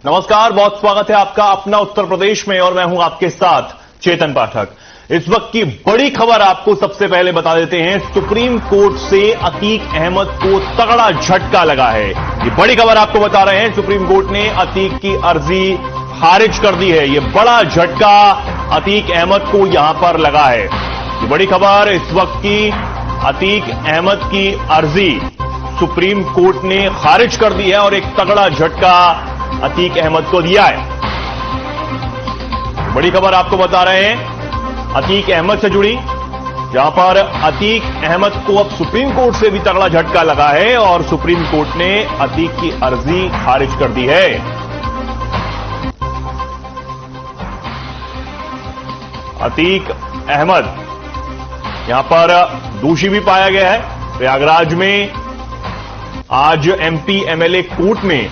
नमस्कार, बहुत स्वागत है आपका अपना उत्तर प्रदेश में और मैं हूं आपके साथ चेतन पाठक। इस वक्त की बड़ी खबर आपको सबसे पहले बता देते हैं। सुप्रीम कोर्ट से अतीक अहमद को तगड़ा झटका लगा है। ये बड़ी खबर आपको बता रहे हैं। सुप्रीम कोर्ट ने अतीक की अर्जी खारिज कर दी है। ये बड़ा झटका अतीक अहमद को यहां पर लगा है। ये बड़ी खबर इस वक्त की, अतीक अहमद की अर्जी सुप्रीम कोर्ट ने खारिज कर दी है और एक तगड़ा झटका अतीक अहमद को दिया है। बड़ी खबर आपको बता रहे हैं अतीक अहमद से जुड़ी, जहां पर अतीक अहमद को अब सुप्रीम कोर्ट से भी तगड़ा झटका लगा है और सुप्रीम कोर्ट ने अतीक की अर्जी खारिज कर दी है। अतीक अहमद यहां पर दोषी भी पाया गया है। प्रयागराज में आज एमपी एमएलए कोर्ट में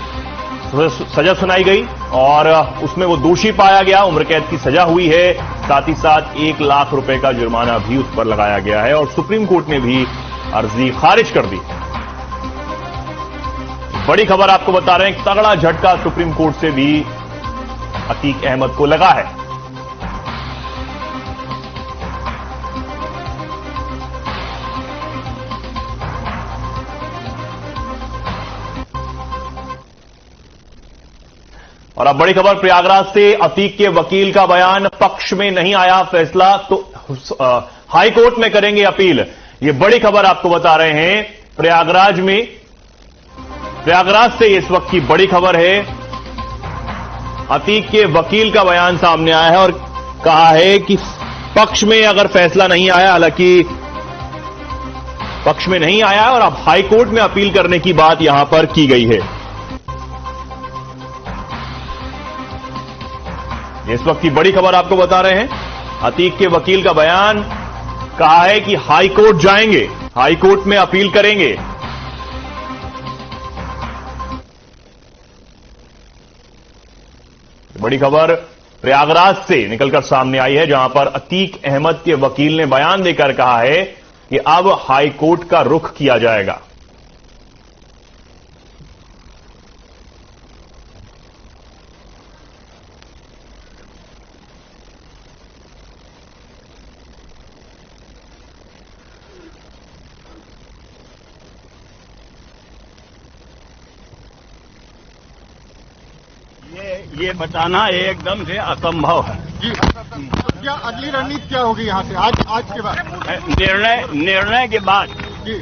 सजा सुनाई गई और उसमें वो दोषी पाया गया। उम्र कैद की सजा हुई है, साथ ही साथ 1 लाख रुपए का जुर्माना भी उस पर लगाया गया है और सुप्रीम कोर्ट ने भी अर्जी खारिज कर दी। बड़ी खबर आपको बता रहे हैं, तगड़ा झटका सुप्रीम कोर्ट से भी अतीक अहमद को लगा है। और अब बड़ी खबर प्रयागराज से, अतीक के वकील का बयान, पक्ष में नहीं आया फैसला तो हाई कोर्ट में करेंगे अपील। ये बड़ी खबर आपको बता रहे हैं प्रयागराज में, प्रयागराज से इस वक्त की बड़ी खबर है। अतीक के वकील का बयान सामने आया है और कहा है कि पक्ष में अगर फैसला नहीं आया, हालांकि पक्ष में नहीं आया और अब हाई कोर्ट में अपील करने की बात यहां पर की गई है। इस वक्त की बड़ी खबर आपको बता रहे हैं, अतीक के वकील का बयान, कहा है कि हाई कोर्ट जाएंगे, हाई कोर्ट में अपील करेंगे। बड़ी खबर प्रयागराज से निकलकर सामने आई है, जहां पर अतीक अहमद के वकील ने बयान देकर कहा है कि अब हाई कोर्ट का रुख किया जाएगा। ये बताना एकदम से असंभव है जी। क्या अगली रणनीति क्या होगी यहाँ से आज के बाद? निर्णय के बाद जी,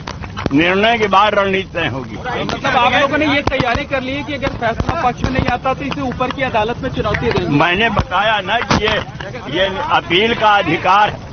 निर्णय के बाद रणनीति तय होगी। मतलब आप लोगों ने ये तैयारी कर ली है कि अगर फैसला पक्ष में नहीं आता तो इसे ऊपर की अदालत में चुनौती देंगे। मैंने बताया ना कि ये अपील का अधिकार है।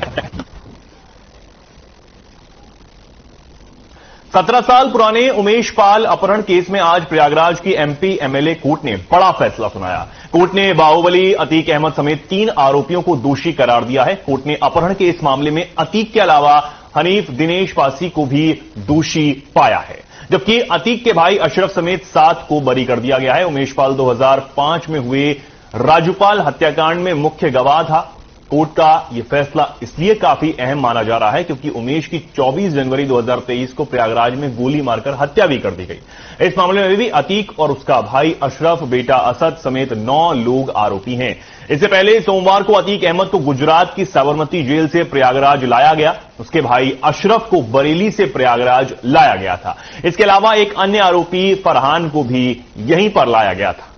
17 साल पुराने उमेश पाल अपहरण केस में आज प्रयागराज की एमपी एमएलए कोर्ट ने बड़ा फैसला सुनाया। कोर्ट ने बाहुबली, अतीक अहमद समेत 3 आरोपियों को दोषी करार दिया है। कोर्ट ने अपहरण के इस मामले में अतीक के अलावा हनीफ, दिनेश पासी को भी दोषी पाया है, जबकि अतीक के भाई अशरफ समेत 7 को बरी कर दिया गया है। उमेश पाल 2005 में हुए राजूपाल हत्याकांड में मुख्य गवाह था। कोर्ट का यह फैसला इसलिए काफी अहम माना जा रहा है क्योंकि उमेश की 24 जनवरी 2023 को प्रयागराज में गोली मारकर हत्या भी कर दी गई। इस मामले में भी अतीक और उसका भाई अशरफ, बेटा असद समेत 9 लोग आरोपी हैं। इससे पहले सोमवार को अतीक अहमद को गुजरात की साबरमती जेल से प्रयागराज लाया गया। उसके भाई अशरफ को बरेली से प्रयागराज लाया गया था। इसके अलावा एक अन्य आरोपी फरहान को भी यहीं पर लाया गया था।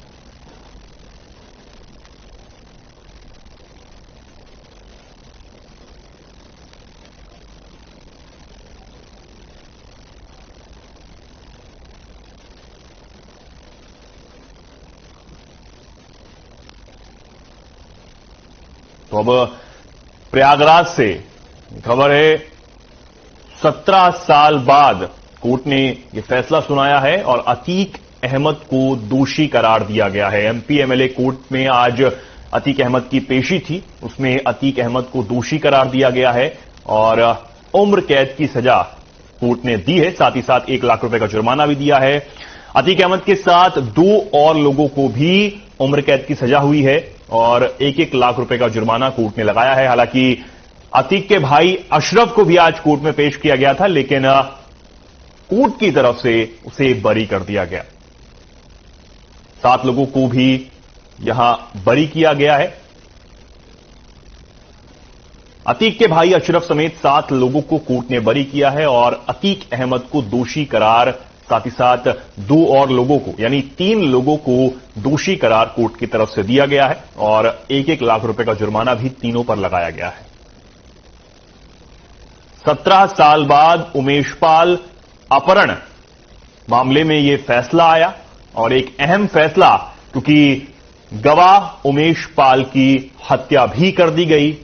तो अब प्रयागराज से खबर है, 17 साल बाद कोर्ट ने यह फैसला सुनाया है और अतीक अहमद को दोषी करार दिया गया है। एमपी एमएलए कोर्ट में आज अतीक अहमद की पेशी थी, उसमें अतीक अहमद को दोषी करार दिया गया है और उम्र कैद की सजा कोर्ट ने दी है, साथ ही साथ 1 लाख रुपए का जुर्माना भी दिया है। अतीक अहमद के साथ 2 और लोगों को भी उम्र कैद की सजा हुई है और 1-1 लाख रुपए का जुर्माना कोर्ट ने लगाया है। हालांकि अतीक के भाई अशरफ को भी आज कोर्ट में पेश किया गया था, लेकिन कोर्ट की तरफ से उसे बरी कर दिया गया। 7 लोगों को भी यहां बरी किया गया है। अतीक के भाई अशरफ समेत 7 लोगों को कोर्ट ने बरी किया है और अतीक अहमद को दोषी करार, साथ ही साथ 2 और लोगों को यानी 3 लोगों को दोषी करार कोर्ट की तरफ से दिया गया है और 1-1 लाख रुपए का जुर्माना भी तीनों पर लगाया गया है। 17 साल बाद उमेश पाल अपहरण मामले में यह फैसला आया और एक अहम फैसला, क्योंकि गवाह उमेश पाल की हत्या भी कर दी गई,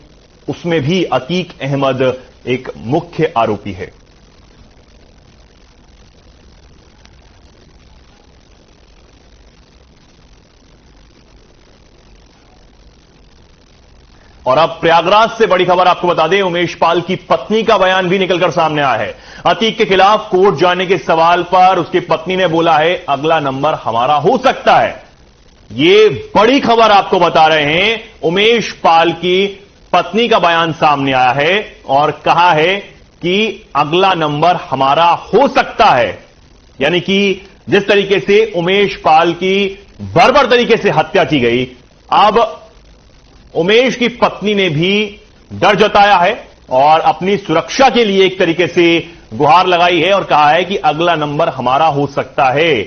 उसमें भी अतीक अहमद एक मुख्य आरोपी है। और अब प्रयागराज से बड़ी खबर आपको बता दें, उमेश पाल की पत्नी का बयान भी निकलकर सामने आया है। अतीक के खिलाफ कोर्ट जाने के सवाल पर उसकी पत्नी ने बोला है, अगला नंबर हमारा हो सकता है। ये बड़ी खबर आपको बता रहे हैं, उमेश पाल की पत्नी का बयान सामने आया है और कहा है कि अगला नंबर हमारा हो सकता है। यानी कि जिस तरीके से उमेश पाल की बर्बर तरीके से हत्या की गई, अब उमेश की पत्नी ने भी डर जताया है और अपनी सुरक्षा के लिए एक तरीके से गुहार लगाई है और कहा है कि अगला नंबर हमारा हो सकता है।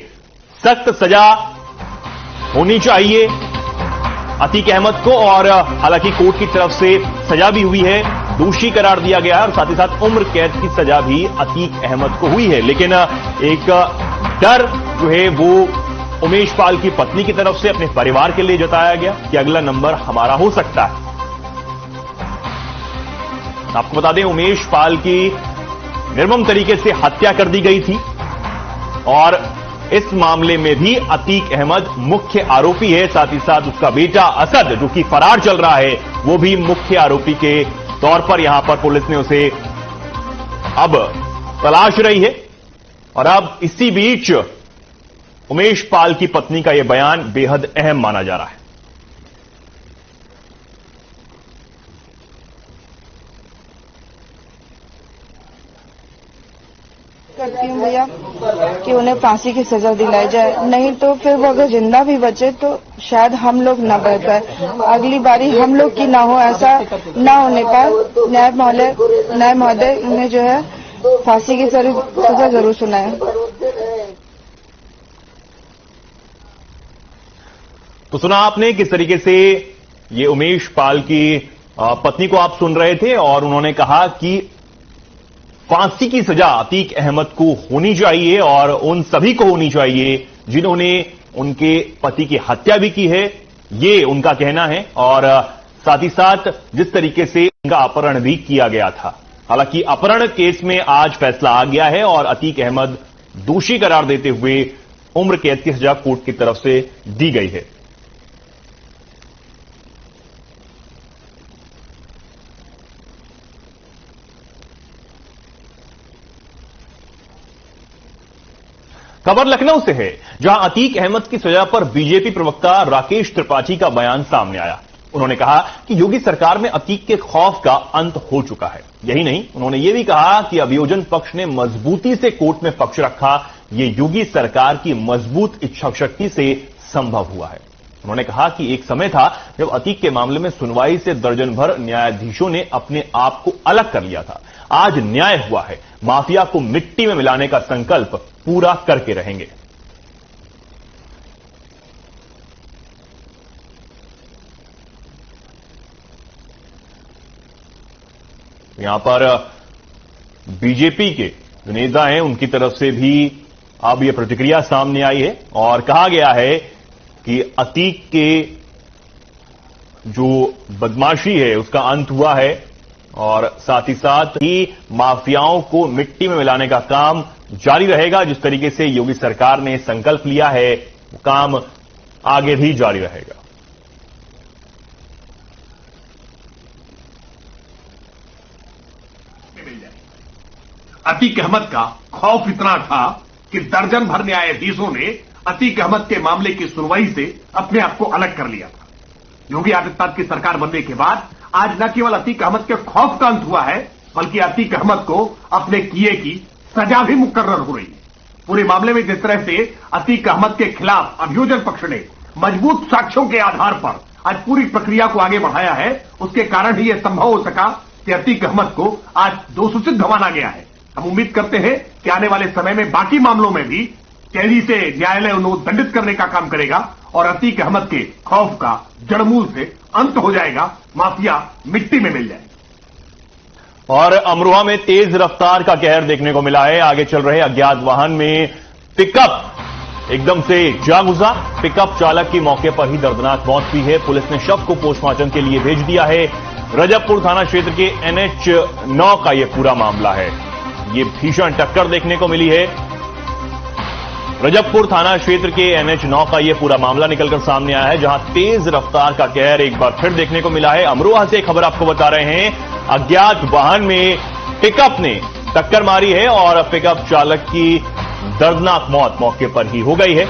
सख्त सजा होनी चाहिए अतीक अहमद को और हालांकि कोर्ट की तरफ से सजा भी हुई है, दोषी करार दिया गया है और साथ ही साथ उम्र कैद की सजा भी अतीक अहमद को हुई है। लेकिन एक डर जो है वो उमेश पाल की पत्नी की तरफ से अपने परिवार के लिए जताया गया कि अगला नंबर हमारा हो सकता है। आपको बता दें, उमेश पाल की निर्मम तरीके से हत्या कर दी गई थी और इस मामले में भी अतीक अहमद मुख्य आरोपी है। साथ ही साथ उसका बेटा असद जो कि फरार चल रहा है, वो भी मुख्य आरोपी के तौर पर यहां पर पुलिस ने उसे अब तलाश रही है। और अब इसी बीच उमेश पाल की पत्नी का यह बयान बेहद अहम माना जा रहा है। करती हूँ भैया कि उन्हें फांसी की सजा दिलाई जाए, नहीं तो फिर वो अगर जिंदा भी बचे तो शायद हम लोग न बच पाए, अगली बारी हम लोग की ना हो, ऐसा ना होने पाए। न्याय महोदय उन्हें जो है फांसी की सजा जरूर सुनाए। तो सुना आपने किस तरीके से ये उमेश पाल की पत्नी को आप सुन रहे थे और उन्होंने कहा कि फांसी की सजा अतीक अहमद को होनी चाहिए और उन सभी को होनी चाहिए जिन्होंने उनके पति की हत्या भी की है, ये उनका कहना है। और साथ ही साथ जिस तरीके से उनका अपहरण भी किया गया था। हालांकि अपहरण केस में आज फैसला आ गया है और अतीक अहमद दोषी करार देते हुए उम्र कैद की सजा कोर्ट की तरफ से दी गई है। खबर लखनऊ से है, जहां अतीक अहमद की सजा पर बीजेपी प्रवक्ता राकेश त्रिपाठी का बयान सामने आया। उन्होंने कहा कि योगी सरकार में अतीक के खौफ का अंत हो चुका है। यही नहीं, उन्होंने यह भी कहा कि अभियोजन पक्ष ने मजबूती से कोर्ट में पक्ष रखा, यह योगी सरकार की मजबूत इच्छाशक्ति से संभव हुआ है। उन्होंने कहा कि एक समय था जब अतीक के मामले में सुनवाई से दर्जन भर न्यायाधीशों ने अपने आप को अलग कर लिया था। आज न्याय हुआ है, माफिया को मिट्टी में मिलाने का संकल्प पूरा करके रहेंगे। यहां पर बीजेपी के जो नेता हैं उनकी तरफ से भी अब यह प्रतिक्रिया सामने आई है और कहा गया है कि अतीक के जो बदमाशी है उसका अंत हुआ है और साथ ही साथ ही माफियाओं को मिट्टी में मिलाने का काम जारी रहेगा। जिस तरीके से योगी सरकार ने संकल्प लिया है वो काम आगे भी जारी रहेगा। अतीक अहमद का खौफ इतना था कि दर्जन भर न्यायाधीशों ने अतीक अहमद के मामले की सुनवाई से अपने आप को अलग कर लिया था। योगी आदित्यनाथ की सरकार बनने के बाद आज न केवल अतीक अहमद के खौफ का अंत हुआ है, बल्कि अतीक अहमद को अपने किए की सजा भी मुकर्रर हो रही है। पूरे मामले में जिस तरह से अतीक अहमद के खिलाफ अभियोजन पक्ष ने मजबूत साक्ष्यों के आधार पर आज पूरी प्रक्रिया को आगे बढ़ाया है, उसके कारण ही यह संभव हो सका कि अतीक अहमद को आज दोषित माना गया है। हम उम्मीद करते हैं कि आने वाले समय में बाकी मामलों में भी तेजी से न्यायालय उन्हें दंडित करने का काम करेगा और अतीक अहमद के खौफ का जड़मूल से अंत हो जाएगा, माफिया मिट्टी में मिल जाएगा। और अमरोहा में तेज रफ्तार का कहर देखने को मिला है। आगे चल रहे अज्ञात वाहन में पिकअप एकदम से जा घुसा। पिकअप चालक की मौके पर ही दर्दनाक मौत हुई है। पुलिस ने शव को पोस्टमार्टम के लिए भेज दिया है। रजबपुर थाना क्षेत्र के NH 9 का यह पूरा मामला है। ये भीषण टक्कर देखने को मिली है। रजबपुर थाना क्षेत्र के NH 9 का यह पूरा मामला निकलकर सामने आया है, जहां तेज रफ्तार का कहर एक बार फिर देखने को मिला है। अमरोहा से खबर आपको बता रहे हैं, अज्ञात वाहन में पिकअप ने टक्कर मारी है और पिकअप चालक की दर्दनाक मौत मौके पर ही हो गई है।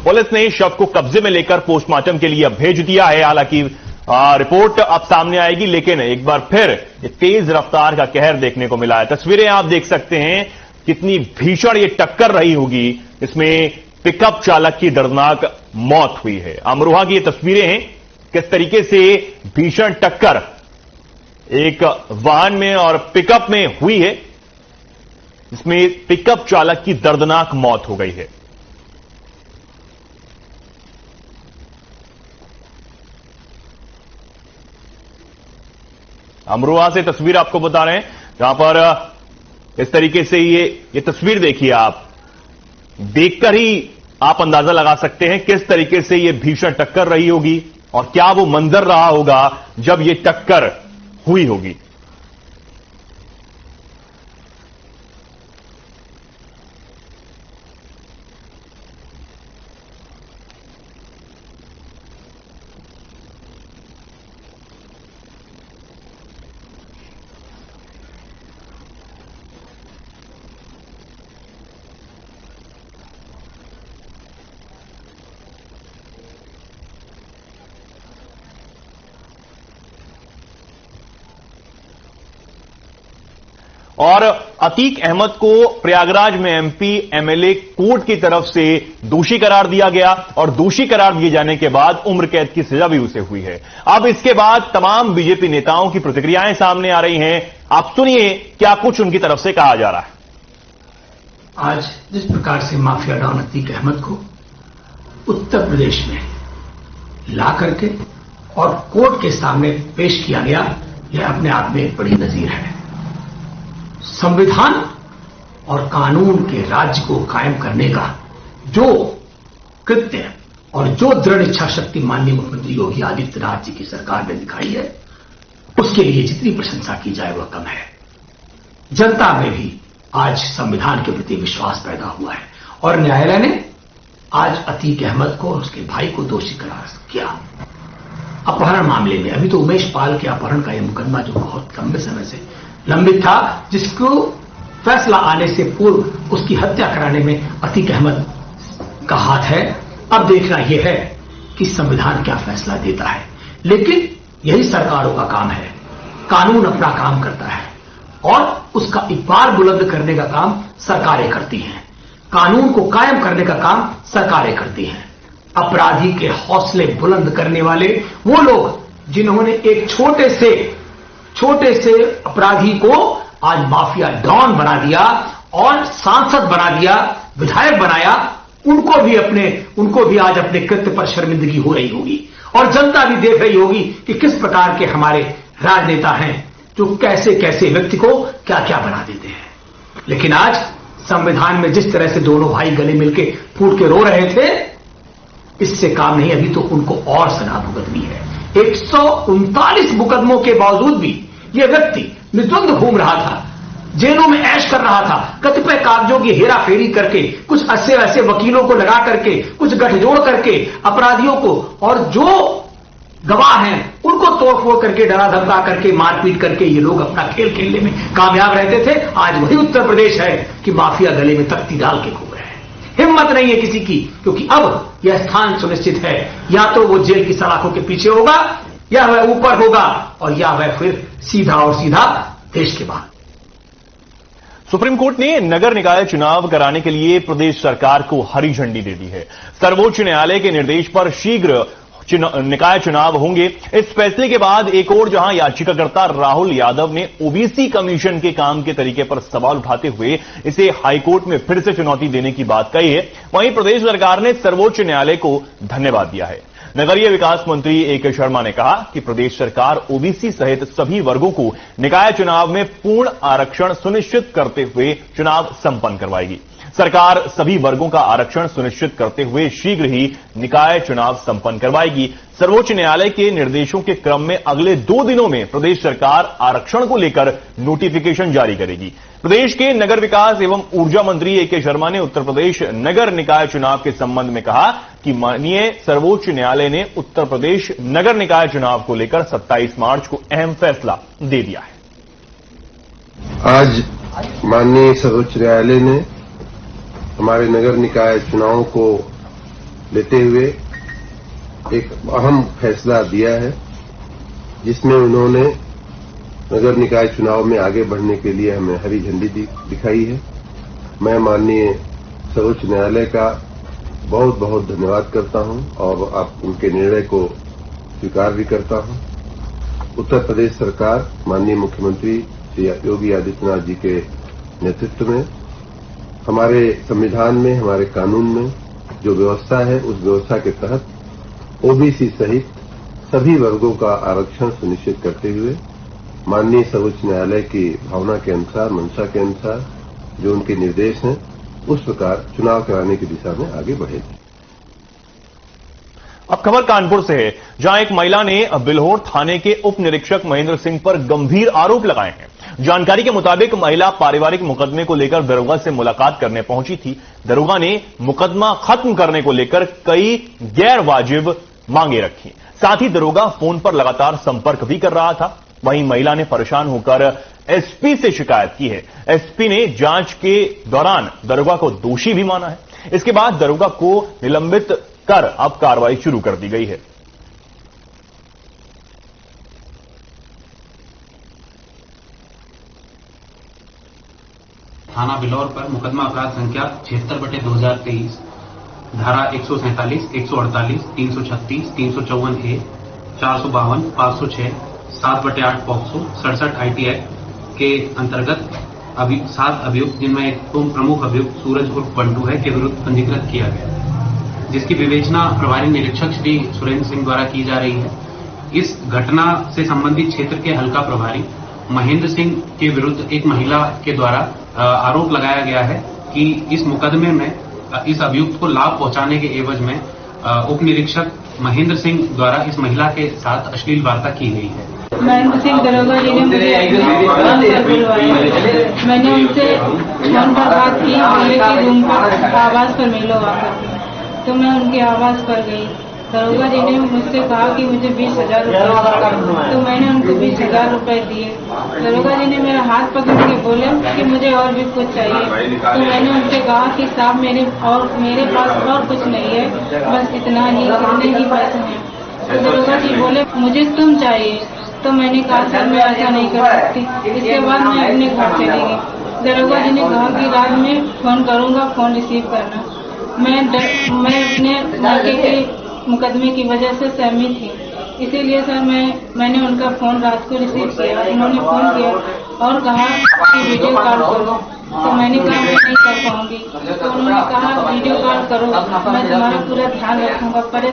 पुलिस ने शव को कब्जे में लेकर पोस्टमार्टम के लिए भेज दिया है। हालांकि रिपोर्ट अब सामने आएगी, लेकिन एक बार फिर तेज रफ्तार का कहर देखने को मिला है। तस्वीरें आप देख सकते हैं, कितनी भीषण ये टक्कर रही होगी। इसमें पिकअप चालक की दर्दनाक मौत हुई है। अमरोहा की ये तस्वीरें हैं, किस तरीके से भीषण टक्कर एक वाहन में और पिकअप में हुई है, जिसमें पिकअप चालक की दर्दनाक मौत हो गई है। अमरोहा से तस्वीर आपको बता रहे हैं, जहां पर इस तरीके से ये तस्वीर देखिए। आप देखकर ही आप अंदाजा लगा सकते हैं किस तरीके से ये भीषण टक्कर रही होगी और क्या वो मंजर रहा होगा जब ये टक्कर हुई होगी। और अतीक अहमद को प्रयागराज में MP MLA कोर्ट की तरफ से दोषी करार दिया गया और दोषी करार दिए जाने के बाद उम्र कैद की सजा भी उसे हुई है। अब इसके बाद तमाम बीजेपी नेताओं की प्रतिक्रियाएं सामने आ रही हैं। आप सुनिए क्या कुछ उनकी तरफ से कहा जा रहा है। आज जिस प्रकार से माफिया डॉन अतीक अहमद को उत्तर प्रदेश में ला करके और कोर्ट के सामने पेश किया गया, यह अपने आप में एक बड़ी नजीर है। संविधान और कानून के राज्य को कायम करने का जो कृत्य और जो दृढ़ इच्छा शक्ति माननीय मुख्यमंत्री योगी आदित्यनाथ जी की सरकार ने दिखाई है, उसके लिए जितनी प्रशंसा की जाए वह कम है। जनता में भी आज संविधान के प्रति विश्वास पैदा हुआ है और न्यायालय ने आज अतीक अहमद को और उसके भाई को दोषी करार किया। अपहरण मामले में अभी तो उमेश पाल के अपहरण का यह मुकदमा जो बहुत लंबे समय से लंबित था, जिसको फैसला आने से पूर्व उसकी हत्या कराने में अतीक अहमद का हाथ है। अब देखना यह है कि संविधान क्या फैसला देता है, लेकिन यही सरकारों का काम है। कानून अपना काम करता है और उसका इकबाल बुलंद करने का काम सरकारें करती हैं। कानून को कायम करने का काम सरकारें करती हैं। अपराधी के हौसले बुलंद करने वाले वो लोग जिन्होंने एक छोटे से अपराधी को आज माफिया डॉन बना दिया और सांसद बना दिया, विधायक बनाया, उनको भी आज अपने कृत्य पर शर्मिंदगी हो रही होगी और जनता भी देख रही होगी कि किस प्रकार के हमारे राजनेता हैं जो कैसे कैसे व्यक्ति को क्या क्या बना देते हैं। लेकिन आज संविधान में जिस तरह से दोनों भाई गले मिलके फूट के रो रहे थे, इससे काम नहीं, अभी तो उनको और सजा भुगतनी है। 139 मुकदमों के बावजूद भी यह व्यक्ति निद्वंद घूम रहा था, जेलों में ऐश कर रहा था, कतिपय कागजों की हेरा फेरी करके, कुछ ऐसे ऐसे वकीलों को लगा करके, कुछ गठजोड़ करके अपराधियों को और जो गवाह हैं उनको तोड़फोड़ करके, डरा धमका करके, मारपीट करके ये लोग अपना खेल खेलने में कामयाब रहते थे। आज वही उत्तर प्रदेश है कि माफिया गले में तख्ती डाल के घूम रहे हैं। हिम्मत नहीं है किसी की, क्योंकि अब यह स्थान सुनिश्चित है, या तो वो जेल की सलाखों के पीछे होगा, या वह ऊपर होगा, और या वह फिर सीधा और सीधा देश के बाहर। सुप्रीम कोर्ट ने नगर निकाय चुनाव कराने के लिए प्रदेश सरकार को हरी झंडी दे दी है। सर्वोच्च न्यायालय के निर्देश पर शीघ्र निकाय चुनाव होंगे। इस फैसले के बाद एक और जहां याचिकाकर्ता राहुल यादव ने ओबीसी कमीशन के काम के तरीके पर सवाल उठाते हुए इसे हाईकोर्ट में फिर से चुनौती देने की बात कही है, वहीं प्रदेश सरकार ने सर्वोच्च न्यायालय को धन्यवाद दिया है। नगरीय विकास मंत्री ए.के. शर्मा ने कहा कि प्रदेश सरकार ओबीसी सहित सभी वर्गों को निकाय चुनाव में पूर्ण आरक्षण सुनिश्चित करते हुए चुनाव संपन्न करवाएगी। सरकार सभी वर्गों का आरक्षण सुनिश्चित करते हुए शीघ्र ही निकाय चुनाव संपन्न करवाएगी। सर्वोच्च न्यायालय के निर्देशों के क्रम में अगले 2 दिनों में प्रदेश सरकार आरक्षण को लेकर नोटिफिकेशन जारी करेगी। प्रदेश के नगर विकास एवं ऊर्जा मंत्री ए.के. शर्मा ने उत्तर प्रदेश नगर निकाय चुनाव के संबंध में कहा कि माननीय सर्वोच्च न्यायालय ने उत्तर प्रदेश नगर निकाय चुनाव को लेकर 27 मार्च को अहम फैसला दे दिया है। आज माननीय सर्वोच्च न्यायालय ने हमारे नगर निकाय चुनावों को लेते हुए एक अहम फैसला दिया है, जिसमें उन्होंने नगर निकाय चुनाव में आगे बढ़ने के लिए हमें हरी झंडी दिखाई है। मैं माननीय सर्वोच्च न्यायालय का बहुत बहुत धन्यवाद करता हूं और आप उनके निर्णय को स्वीकार भी करता हूं। उत्तर प्रदेश सरकार माननीय मुख्यमंत्री श्री योगी आदित्यनाथ जी के नेतृत्व में हमारे संविधान में, हमारे कानून में जो व्यवस्था है, उस व्यवस्था के तहत ओबीसी सहित सभी वर्गों का आरक्षण सुनिश्चित करते हुए माननीय सर्वोच्च न्यायालय की भावना के अनुसार, मंशा के अनुसार जो उनके निर्देश हैं, उस प्रकार चुनाव कराने की दिशा में आगे बढ़ेगी। अब खबर कानपुर से है, जहां एक महिला ने बिल्हौर थाने के उप निरीक्षक महेंद्र सिंह पर गंभीर आरोप लगाए हैं। जानकारी के मुताबिक महिला पारिवारिक मुकदमे को लेकर दरोगा से मुलाकात करने पहुंची थी। दरोगा ने मुकदमा खत्म करने को लेकर कई गैर वाजिब मांगे रखी। साथ ही दरोगा फोन पर लगातार संपर्क भी कर रहा था। वहीं महिला ने परेशान होकर एसपी से शिकायत की है। एसपी ने जांच के दौरान दरोगा को दोषी भी माना है। इसके बाद दरोगा को निलंबित कर अब कार्रवाई शुरू कर दी गई है। थाना बिलौर पर मुकदमा अपराध संख्या 76/2023 धारा 147, 148, 336, 354A, 452, 506, 7/8 पॉक्सो, 67 IT एक्ट के अंतर्गत 7 अभियुक्त, जिनमें एक प्रमुख अभियुक्त सूरज उर्फ बंटू है, के विरुद्ध पंजीकृत किया गया, जिसकी विवेचना प्रभारी निरीक्षक श्री सुरेंद्र सिंह द्वारा की जा रही है। इस घटना से संबंधित क्षेत्र के हल्का प्रभारी महेंद्र सिंह के विरुद्ध एक महिला के द्वारा आरोप लगाया गया है कि इस मुकदमे में इस अभियुक्त को लाभ पहुंचाने के एवज में उप निरीक्षक महेंद्र सिंह द्वारा इस महिला के साथ अश्लील वार्ता की गई है। महेंद्र सिंह दरोगा जी ने मुझे बुलवाया। मैंने उनसे फोन पर बात की, बोले कि रूम पर आवाज पर मिलो आकर, तो मैं उनके आवाज पर गई। दरोगा जी ने मुझसे कहा कि मुझे 20,000 रुपये, तो मैंने उनको 20,000 रुपये दिए। दरोगा जी ने मेरा हाथ पकड़ के बोले कि मुझे और भी कुछ चाहिए, तो मैंने उनसे कहा कि साहब मेरे पास और कुछ नहीं है, बस इतना ही, इतने ही पैसे हैं। तो दरोगा जी बोले मुझे तुम चाहिए, तो मैंने कहा सर मैं ऐसा नहीं कर सकती। इसके बाद मैं अपने घर चली गई। दरोगा जी ने कहा कि रात में फोन करूंगा, फोन रिसीव करना। मैं अपने लड़के के मुकदमे की वजह से सहमी थी, इसीलिए सर मैंने उनका फोन रात को रिसीव किया। उन्होंने फोन किया और कहा कि वीडियो कॉल करो, तो मैंने कहा मैं नहीं कर पाऊंगी। तो उन्होंने कहा वीडियो कॉल करो, मैं तुम्हारा पूरा ध्यान रखूंगा।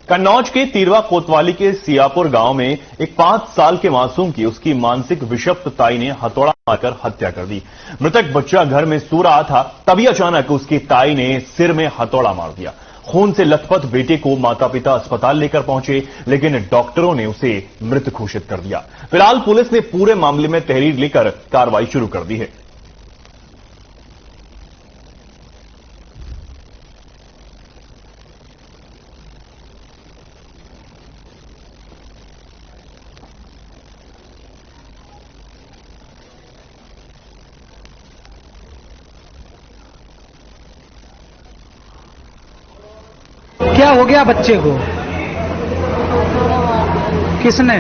कन्नौज के तीरवा कोतवाली के सियापुर गांव में एक 5 साल के मासूम की उसकी मानसिक विषक्त ताई ने हथौड़ा मारकर हत्या कर दी। मृतक बच्चा घर में सो रहा था, तभी अचानक उसकी ताई ने सिर में हथौड़ा मार दिया। खून से लथपथ बेटे को माता पिता अस्पताल लेकर पहुंचे, लेकिन डॉक्टरों ने उसे मृत घोषित कर दिया। फिलहाल पुलिस ने पूरे मामले में तहरीर लेकर कार्रवाई शुरू कर दी है। क्या हो गया बच्चे को? किसने?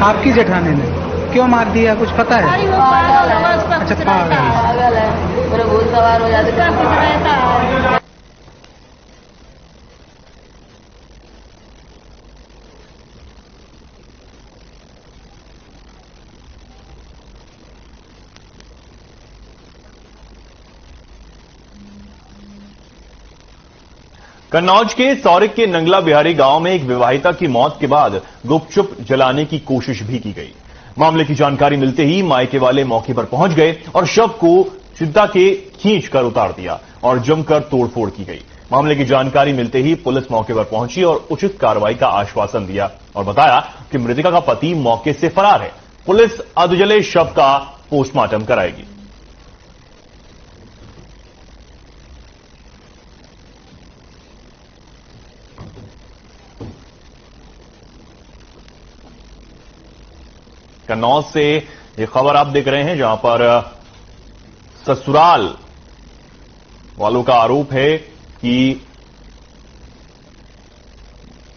आपकी जेठानी ने। क्यों मार दिया, कुछ पता है? अच्छा, पागल है, पूरे भूत सवार हो जाते। कन्नौज के सौरिक के नंगला बिहारी गांव में एक विवाहिता की मौत के बाद गुपचुप जलाने की कोशिश भी की गई। मामले की जानकारी मिलते ही मायके वाले मौके पर पहुंच गए और शव को चिता के खींच कर उतार दिया और जमकर तोड़फोड़ की गई। मामले की जानकारी मिलते ही पुलिस मौके पर पहुंची और उचित कार्रवाई का आश्वासन दिया और बताया कि मृतका का पति मौके से फरार है। पुलिस अधजले शव का पोस्टमार्टम कराएगी। कन्नौज से ये खबर आप देख रहे हैं, जहां पर ससुराल वालों का आरोप है कि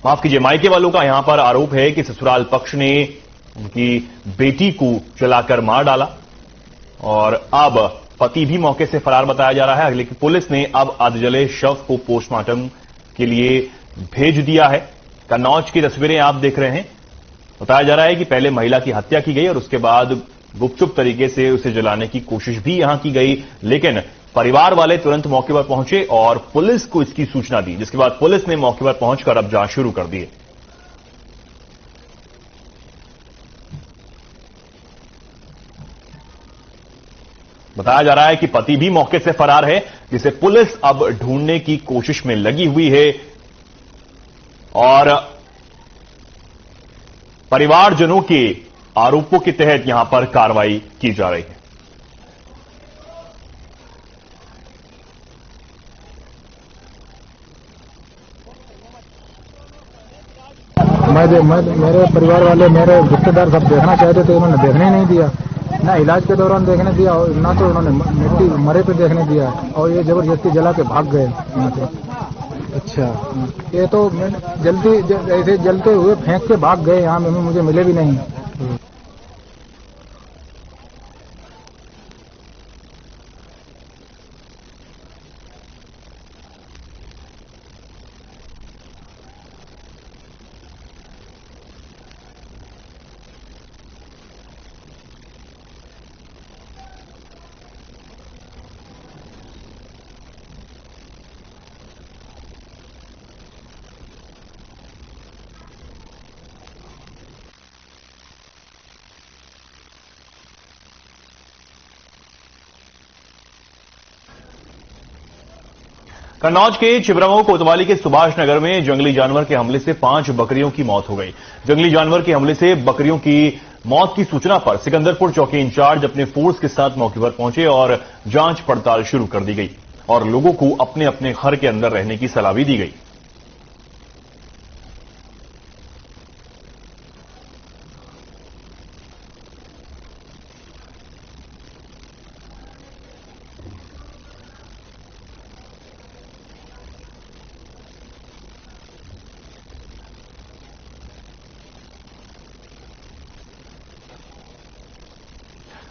माफ कीजिए, मायके वालों का यहां पर आरोप है कि ससुराल पक्ष ने उनकी बेटी को जलाकर मार डाला और अब पति भी मौके से फरार बताया जा रहा है। लेकिन पुलिस ने अब अधजले शव को पोस्टमार्टम के लिए भेज दिया है। कन्नौज की तस्वीरें आप देख रहे हैं। बताया जा रहा है कि पहले महिला की हत्या की गई और उसके बाद गुपचुप तरीके से उसे जलाने की कोशिश भी यहां की गई, लेकिन परिवार वाले तुरंत मौके पर पहुंचे और पुलिस को इसकी सूचना दी, जिसके बाद पुलिस ने मौके पर पहुंचकर अब जांच शुरू कर दी है। बताया जा रहा है कि पति भी मौके से फरार है, जिसे पुलिस अब ढूंढने की कोशिश में लगी हुई है और परिवारजनों के आरोपों के तहत यहां पर कार्रवाई की जा रही है। मेरे परिवार वाले, मेरे रिश्तेदार सब देखना चाहते थे, उन्होंने देखने नहीं दिया, ना इलाज के दौरान देखने दिया और ना तो उन्होंने मिट्टी मरे पे देखने दिया और ये जबरदस्ती जला के भाग गए यहाँ से। अच्छा, ये तो जल्दी ऐसे जलते हुए फेंक के भाग गए, यहाँ में मुझे मिले भी नहीं। कन्नौज के चिबरामऊ कोतवाली के सुभाष नगर में जंगली जानवर के हमले से 5 बकरियों की मौत हो गई। जंगली जानवर के हमले से बकरियों की मौत की सूचना पर सिकंदरपुर चौकी इंचार्ज अपने फोर्स के साथ मौके पर पहुंचे और जांच पड़ताल शुरू कर दी गई और लोगों को अपने अपने घर के अंदर रहने की सलाह भी दी गई।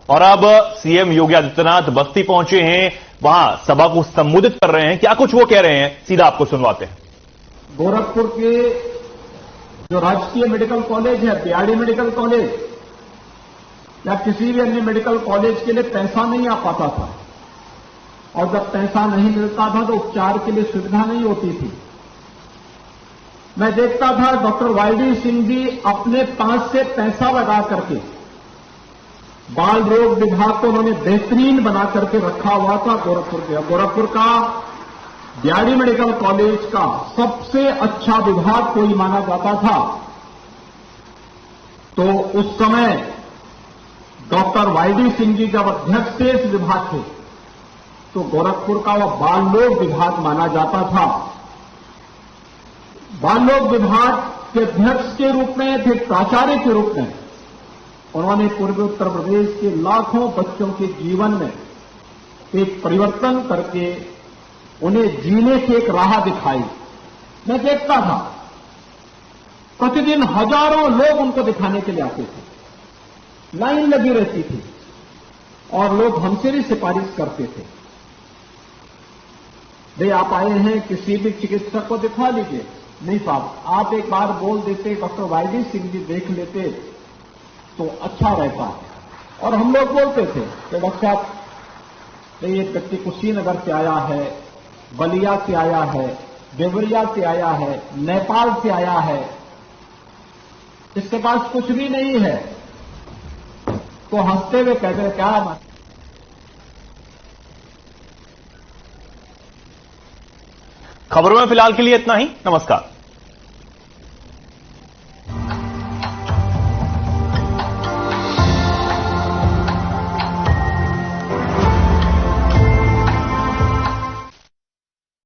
और अब सीएम योगी आदित्यनाथ बस्ती पहुंचे हैं, वहां सभा को संबोधित कर रहे हैं। क्या कुछ वो कह रहे हैं, सीधा आपको सुनवाते हैं। गोरखपुर के जो राजकीय मेडिकल कॉलेज है, बिहाड़ी मेडिकल कॉलेज या किसी भी अन्य मेडिकल कॉलेज के लिए पैसा नहीं आ पाता था और जब पैसा नहीं मिलता था तो उपचार के लिए सुविधा नहीं होती थी। मैं देखता था डॉक्टर वाईडी सिंह जी अपने पास से पैसा लगा करके बाल रोग विभाग को उन्होंने बेहतरीन बना करके रखा हुआ था। गोरखपुर का बिहाड़ी मेडिकल कॉलेज का सबसे अच्छा विभाग कोई माना जाता था। तो उस समय डॉक्टर वाईडी सिंह जी जब अध्यक्ष थे इस विभाग के, तो गोरखपुर का वह बाल रोग विभाग माना जाता था। बाल रोग विभाग के अध्यक्ष के रूप में, फिर प्राचार्य के रूप में उन्होंने पूर्वी उत्तर प्रदेश के लाखों बच्चों के जीवन में एक परिवर्तन करके उन्हें जीने की एक राह दिखाई। मैं देखता था प्रतिदिन हजारों लोग उनको दिखाने के लिए आते थे। लाइन लगी रहती थी और लोग हमसे भी सिफारिश करते थे, भाई आप आए हैं किसी भी चिकित्सक को दिखा लीजिए। नहीं साहब, आप एक बार बोल देते, डॉक्टर वाईडी सिंह जी देख लेते तो अच्छा रहता। और हम लोग बोलते थे कि डॉक्टर साहब, ये व्यक्ति कुशीनगर से आया है, बलिया से आया है, देवरिया से आया है, नेपाल से आया है, इसके पास कुछ भी नहीं है, तो हंसते हुए कहते क्या। खबरों में फिलहाल के लिए इतना ही। नमस्कार।